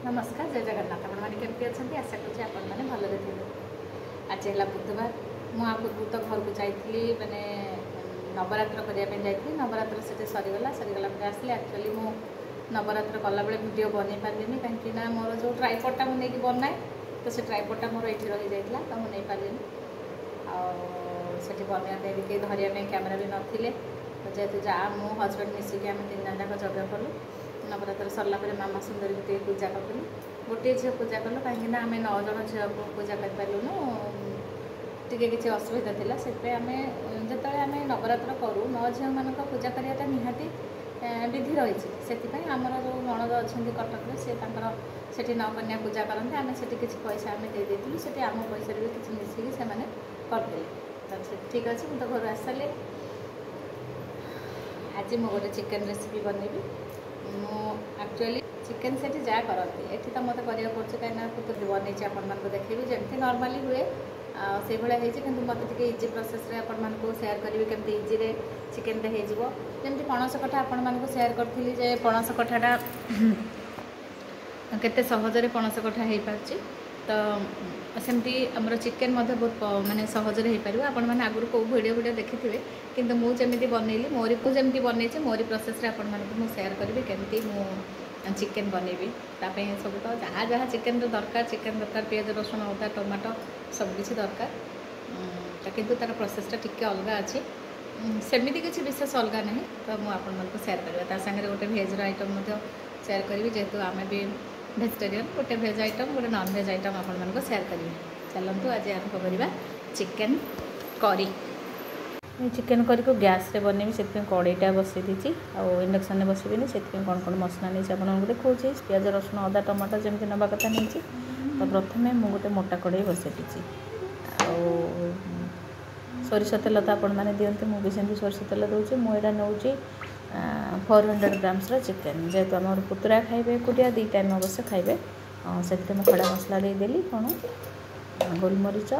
नमस्कार जय जगन्नाथ आपने केमती अच्छा आशा करें आपने भलरे थे। आज है बुधवार मुझे तो घर को जाइली मैंने नवरात्र करने जाइए नवरात्र से सरीगला आसली एक्चुअली मु नवरात्र कला बेले वीडियो बन पारे कहीं मोर जो ट्राइपॉडटा मुझे बनाए तो से ट्राइपॉडटा मोर ये रही जाता तो मुझे नहीं पारे आठी बनवाई भी कहीं धरने कैमेरा भी नथिले तो जेहेतु जा मो हजबैंड मिसिक आम तीन जन जाक जग कलु नवरात्र सरला मामा सुंदरी को पूजा कलु गोटे झील पूजा कलु कहीं आम 9 जन झील को पूजा करूँ टी किसी असुविधा था से आम जो आम नवरात्र करूँ 9 झील मान पूजा करवाटा निहाती विधि रही से आमर जो नणद अच्छा कटक से सेठी नवकन्या पूजा करते आम से किसी पैसा आम देदेलु से आम पैसा भी किसी मिसिकी से करदे तो ठीक अच्छे मुझे घर आस सारे आज मु गोटे चिकेन रेसिपी बनैबी मु एक्चुअली चिकेन से जहाँ करती ये तो मतलब करा पड़े कहीं बनई आपको देखेबी जमी नॉर्मली हुए से भाई कि मतलब इजी प्रोसेस आपको सेयार करी केमती इजी चिकेन होमती पणस कठा आपण सेयार करी जे पणस कठाटा केते सहजरे पणस कठा हो पार्ची तो सेमती आमर चिकेन बहुत माने सहजरे हो पार आपण मैंने आगुरी कौ वीडियो देखी थे किंतु मुझे बनैली मोरी जमी बनई मोरी प्रोसेस आपको सेयार करी केमती मु चिकेन बनैबी तापे सब तो जहाँ जहाँ चिकेन दरकार पियाज रसुण अदा टमाटो सबकि दरकार तो किंतु तार प्रोसेसटा टिके अलग अच्छी सेमती किसी विशेष अलग ना तो मुझे सेयार करवा सागर गोटे भेज आइटम सेयार करी जेहेतु आम भी भेजिटेरियन गोटे भेज आइटम गोटे नॉन भेज आइटम आपको सेयार करी चलतु आज आरंभ करवा चिकेन करी चिकेन करी को गैस रे बनैबी से कड़ईटा बसई दी इंडक्शन में बसबी से कौन कौन मसला नहीं आपको देखा पियाज रसुण अदा टमाटो जमी नवा कथा नहीं तो प्रथम मुझे गोटे मोटा कड़ई बसई दी सोरिष तेल तो आपण मैंने दिखते मुझे सेमती सोरिष तेल दूसरी मुझे नौ 400 ग्राम्स चिकेन जेहेतु आम पुतुरा खाइबे एकुटिया 2 टाइम अवश्य खाइबे से खड़ा मसला देदेली कौन गोलमरीच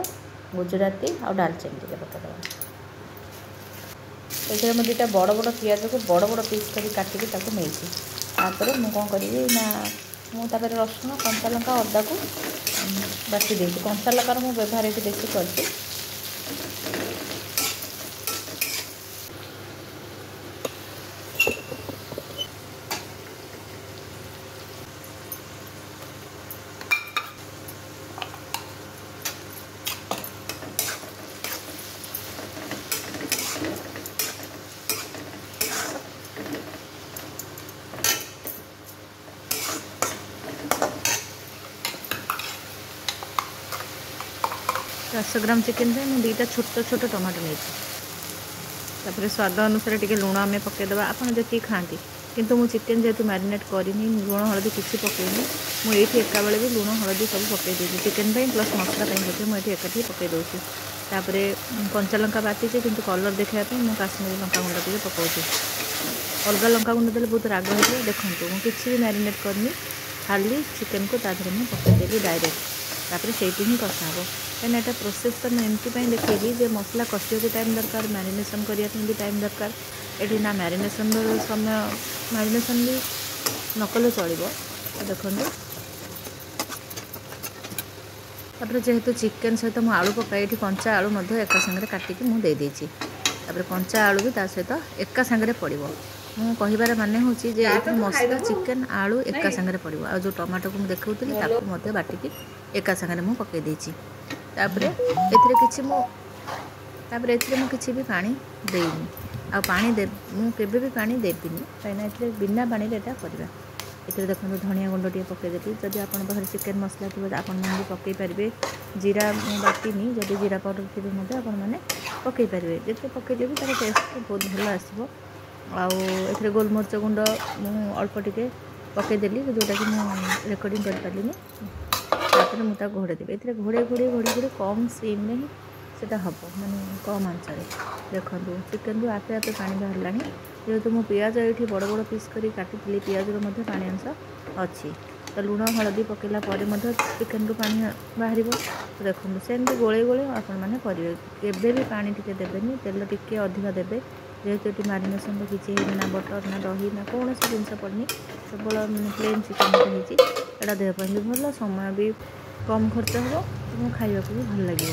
गुजराती और डालचीनी टे पकड़वा ये मुझे 2टा बड़ बड़ पियाज को बड़ बड़ पीस कर काटिकी नहीं मुझे कौन करी ना मुझे रसुण कंचा लंका अदा को बाटी देती कंचा लंकार मुझे व्यवहार ये बेसी करती दस ग्राम चिकेन मुझे 2टा छोट छोट टमाटो नहीं स्वाद अनुसार टी लुण आम पकईदे आप जी खाती किंतु मु चिकेन जेहेतु मैरिनेट करनी लुण हलदी किसी पकईनी मुझे एका बेले भी लुण हलदी सब पकई देती चिकेन प्लस मसला मुझे एकाठी पकई दूसरी तापर कंचा लंका बाटी कि कलर देखापी मुझे काश्मीरी लंका गुंड टे पकाऊँ अलग लंका गुंड देते बहुत राग हो देखो मुझे किसी भी मैरिनेट करनी खाली चिकेन को तादेह मुझे पकईदेली डायरेक्ट तापर से ही कषा हे कहीं यहाँ प्रोसेस तो मुझे देखी जे मसला कषा भी टाइम दरकार मैरिनेशन करने भी टाइम दरकार ये ना मैरिनेशन समय मैरिनेशन भी नकले चलो देखो तापर जेहेतु चिकेन सहित मुझे आलू पकाई ये कंचा आलू एका सागर काटिकी मुझे देदेची कंचा आलू भी ता सहित एका सागर पड़ो मु कहबार माने हूँ जे मसला चिकेन आलू एका सागर पड़ो आ जो टमाटो को मुझे देखी बाटिकी एका सागर मुझे पकई देची तापर किसी भी पानी देनी आ पानी दे मुझे भी पानी देविनी कहीं बिना पानी एटा करवा ये देखो धनिया गुंड टे पकईदेली जदि आप चिकेन मसला थी आप पकई पारे जीरा बाटिनी जदि जीरा पाउडर थी आपने पकई पारे जिते पकईदे भी तार टेस्ट बहुत भल आसो आउ गोलमरीच गुंड मुझे अल्प टे पकईदेली जोटा कि मुझे रेकर्डिंग कर पारे मुझे घोड़े देवी ये घोड़े घोड़े घोड़े घोड़े कम सीम ही से हम माने कम आंचर देखो चिकेन रू आपे आपे पानी बाहर जेहेतु मु पियाज ये बड़ बड़ पीस कर काटी पियाज पानी अंश अच्छी तो लुण हलदी पकेला चिकेन रू पानी बाहर तो देखो सेमती गोले गोले आपने करेंगे भी पानी टी देवेनि तेल टी अधिक देवे जेहेतु ये मारिनेसन किसी ना बटर ना दही ना कौन जिनस पड़नी केवल प्लेन चिकेन होती एटा देह भी भल समय भी कम खर्च हो और खाइबा भी भल लगे।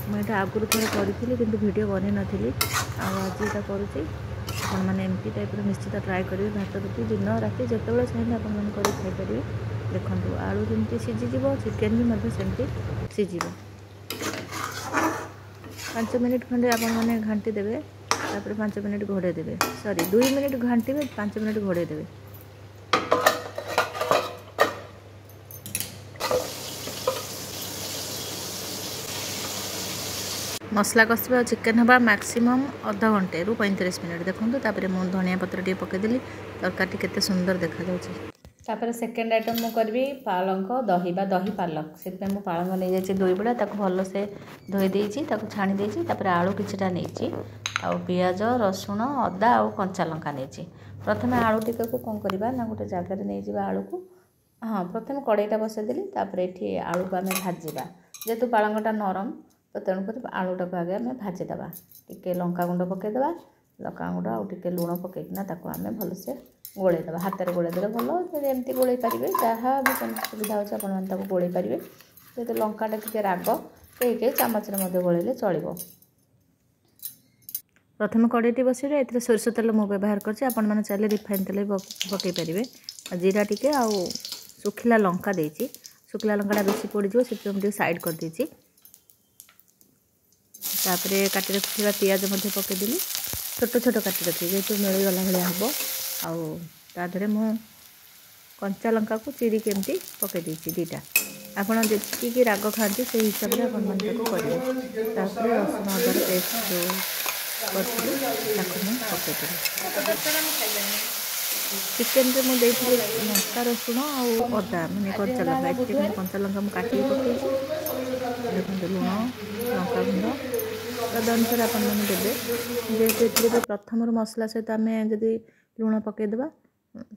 मुझे आगुरी थोड़े करी कि वीडियो बन नी आज यहाँ करुँची आप मैंने एमती टाइप निश्चित ट्राए करेंगे भात रुटी दिन राति जिते चाहिए आपपारे देखो आलू जमी सीझीज चिकेन भी सेमती सीझ 5 मिनिट खंडे आपने घाटी देवे 5 मिनिट घोड़े देवे सॉरी 2 मिनिट घाटे 5 मिनिट घोड़े देवे। मसला कषा और चिकेन हवा मैक्सिमम आधा घंटे रु 35 मिनिट देखो तापर मुझे धनिया पत्र टे पकईदेली तरकारी केते सुंदर देखा तापर सेकेंड आइटम मु करी पालंक दही बा दही पालक से पालंक नहीं जाइए 2 बिड़ा भल से धोई देती छाणी देती आलू किछिटा नहीं आ पियाज रसुण अदा और कंचा लंका नहीं प्रथम आलू टिका को कौन करवा ना गोटे जगार नहीं जावा आलू को हाँ प्रथम कड़ईटा बसईदेली ये आलू को आम भाजा जेहेतु पालंगटा नरम तो तेणुक आलूटा को आगे आम भाजीदे टे लंका गुंड पकईदे लंका गुंड आउ टे लुण पकईकिना आम भलसे गोलैदे हाथ में गोलैदे भल एमती गोलै पारे जहाँ भी सुविधा अच्छे आप गोलै पारे जेहतु लंकाटा टे राग कई चामच गोलैले चलो। प्रथम कड़ईटी बस ए सोरिष तेल मु व्यवहार कर चाहिए रिफाइन तेल पकई पारे जीरा टिके आउ सुखिला लंका देती सुखिला लंका बेसी पड़ो से साइड कर देती काटी रखा पियाज पकईदेली छोट छोट काटी रखी जेहतु मिलगला भाया हम आधे मु कंचा लंका को चिड़ी केमती पकई देती 2टा आपड़ जी राग खाती से हिसाब से करेंगे रसुण अदार पेस्ट जो चिकेन रे मुझे लंका रसुण आदा मैंने कंचा लंका कंचा लंका मुझे काटिक पकई देखते लुण लंका गुंड स्वाद अनुसार आपने जेहेतु प्रथम मसला सहित आम जदि लुण पकईदे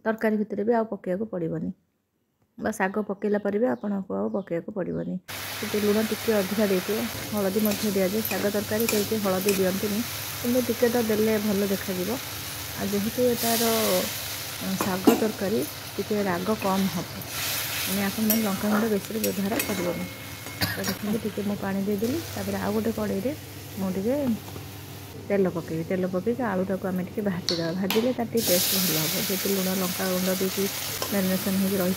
तरकारी भितर भी आउ पकड़ा पड़ोनी शाग पकईला पर भी आपको आउ पकड़ा पड़ोनी तो लुण टिके अधिका देते हलदी दि जाए शाग तरकारी कहीं हलदी दिखती कि टिके तो देले भल देखा जेहेतु तार शाग तरकारी टिके राग कम हम मैंने आप लंका गुंड बेसी व्यवहार करनी तो देखते टी मु पानी देदेली आउ गोटे कड़े मुझे तेल पकई आलूटा को आम टे भाजीद भाजिले तार टेस्ट भल हम जेहतु लुण लंका गुंड देती मैरिनेसन हो रही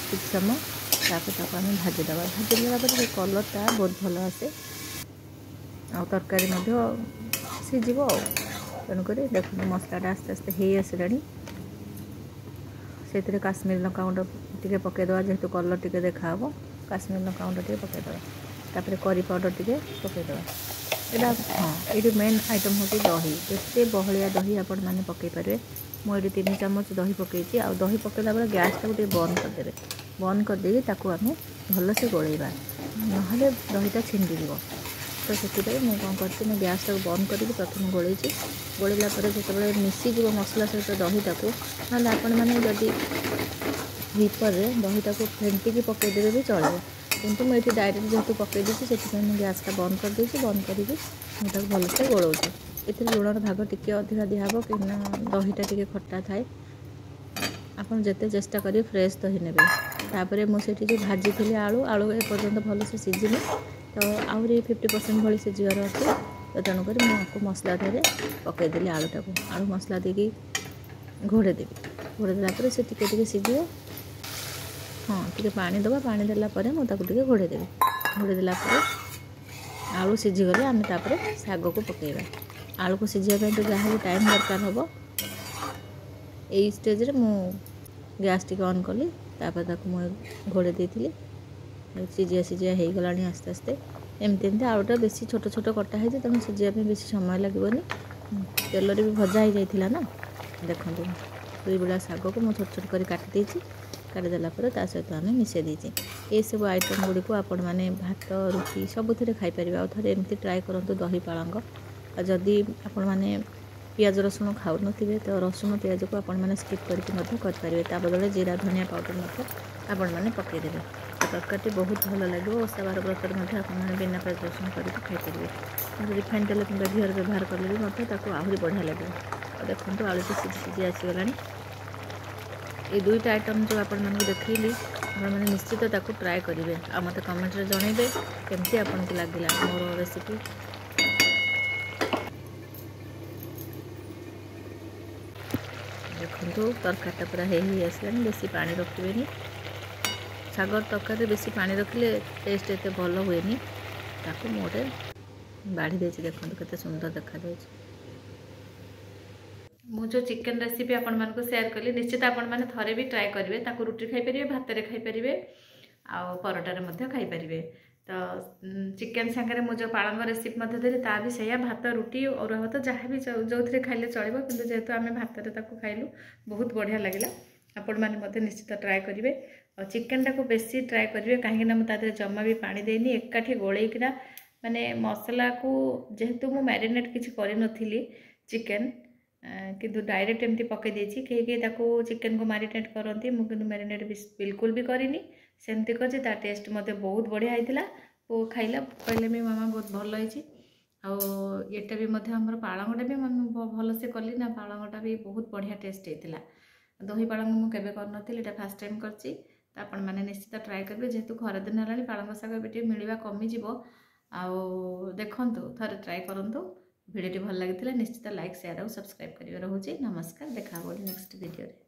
किछ समय तापर आम भाजीद भाजीदेला कलरटा बहुत भल आसे तरकारी सीझ तेणुक देखो मसलाटा आस्ते आस्ते हो आसला से काश्मीर लंका गुंड टे पकईदे जेहेतु कलर टे देखा काश्मीर लंका गुंड टे पकईदे तापर करी पाउडर टे पकईदे यहाँ हाँ ये मेन आइटम हूँ दही जिते बहलिया दही आपण मैंने पकई पारे मुझे 3 चामच दही पकई आ दही पकईला बेले गैस टाक बंद करदे बंद करदे भल से गोलैबा ना दहीटा छिंडी तो से मुझे कौन कर गैस टाक बंद करके प्रथम गोलैची गोलैला जो मिसीज मसला सहित दहीटा को ना आपण मैंने जदि हिपर दहीटा को फेंटिकी पकईदेवे भी चलो किंतु मुझे डायरेक्ट जेहतु पकई देती से गैस का बंद कर देती बंद करके भलसे गोलाऊँ ये लुणर भाग टिके अधिका दिहब कि दहीटा टिके खट्टा थाए आपन जिते चेष्टा करेंगे फ्रेश दही ने मुझे जो भाजी थी आलू आलू एपर्तंत भल से सीझिनी तो आहरी 50% भाई सीझार अच्छे तो तेणुक मुझे मसला थे पकईदेली आलूटा को आलू मसला देकी घोड़े देवी घोड़े देला से टिके सीझे हाँ टे पानी दबा पानी देला मुझे घोड़े देवी घोड़े देला आलू सीझीगले आम तापर शाग को पकईबा आलू को सीझापी तो जहाँ भी टाइम दरकार हम यही स्टेज मु गैस टी ऑन कली मुझे घोड़े देती सीझिया सीझिया हो गला आस्ते आस्ते एमती एमती आलूटा बेसी छोट छोट कटा है तेणु सीझापी बेसी समय लगभग तेल भी भजा हो जाता ना देखो 2 बिड़ा शाग को मुझे छोट छोट कर काटी काटिदेला सहित आम मिसई देचे ये सब आइटम गुड़ी को आपण मैंने भात रुटी सबुथ खाईपर आउ थे एमती ट्राए करूँ दही पालंग जदि आपण मैंने पियाज रसुण खाऊ नथिबे तो रसुण पियाज को आपण मैंने स्किप करके ता बदले जीरा धनिया पाउडर आपण मैंने पकईदेवे तरकारी बहुत भल लगे ओषा बार व्रत मैंने बिना प्याज रसुण करके खाईपर रिफाइन तेल कि घीर व्यवहार कले भी आहरी बढ़िया लगे देखो आलू सीझी सीझी आसीगला ये 2टा आइटम जो आपण मैंने देखली आपने निश्चित ताकू ट्राए करेंगे आ मत कमेंट रे जणेबे केमती आपन को लागला मोर रेसिपी। देखो तरकारीटा पूरा ही आसलानी बेसी पानी रखिए सागर तरकारी बेसी पानी रखिले टेस्ट एते भल हुए ताकू मोटे बाढ़ी देछि। देखो केते सुंदर देखा जाउछि। मु जो चिकन रेसिपी आपण मानको शेयर कली निश्चित आपण माने थरे भी ट्राई करिवे ताकू रुटी खाई परिवे भात रे खाई परिवे आ परोटा रे मध्ये खाई परिवे। तो चिकन संगे मु जो पालंग रेसिपी मध्ये देली ता भी सैया भात रुटी और भात जहाँ भी जो थे खाइले चलिबो किंतु जेहेतु आमे भात रे ताकू खाइलु बहुत बढ़िया लागिला। आपण माने मध्ये निश्चित ट्राई करिवे और चिकन टाको बेसी ट्राई करिवे काहे ना मु तादरे जम्मा भी पानी देनी एकाठी गोळेइकिना माने मसला को जेहेतु मु मैरिनेट किछि करि नथिली चिकन किंतु डायरेक्ट एमती पकई देछि कहीं ताको चिकन को मैरिनेट करती मु किंतु मैरिनेट बिल्कुल भी करिनी सेमती करछि ता टेस्ट मते बहुत बढ़िया आइतिला। वो खाइला कहले मी मामा बहुत भल होइछि आ एटा भी मते हमर पालंगटा भी भल से कली ना पालंगटा भी बहुत बढ़िया टेस्ट हेतिला। दही पालंग मु केबे कर नथिल एटा फर्स्ट टाइम करछि त आपण माने निश्चित ट्राई करबे जेहेतु खरा दिन हलानी पालंग साग बेटे मिलवा कमी जिवो आ देखंतु थरे ट्राई करंतु। वीडियो भल लगी निश्चित लाइक शेयर और सब्सक्राइब करिवे। रहूछि नमस्कार देखा नेक्स्ट वीडियो रे।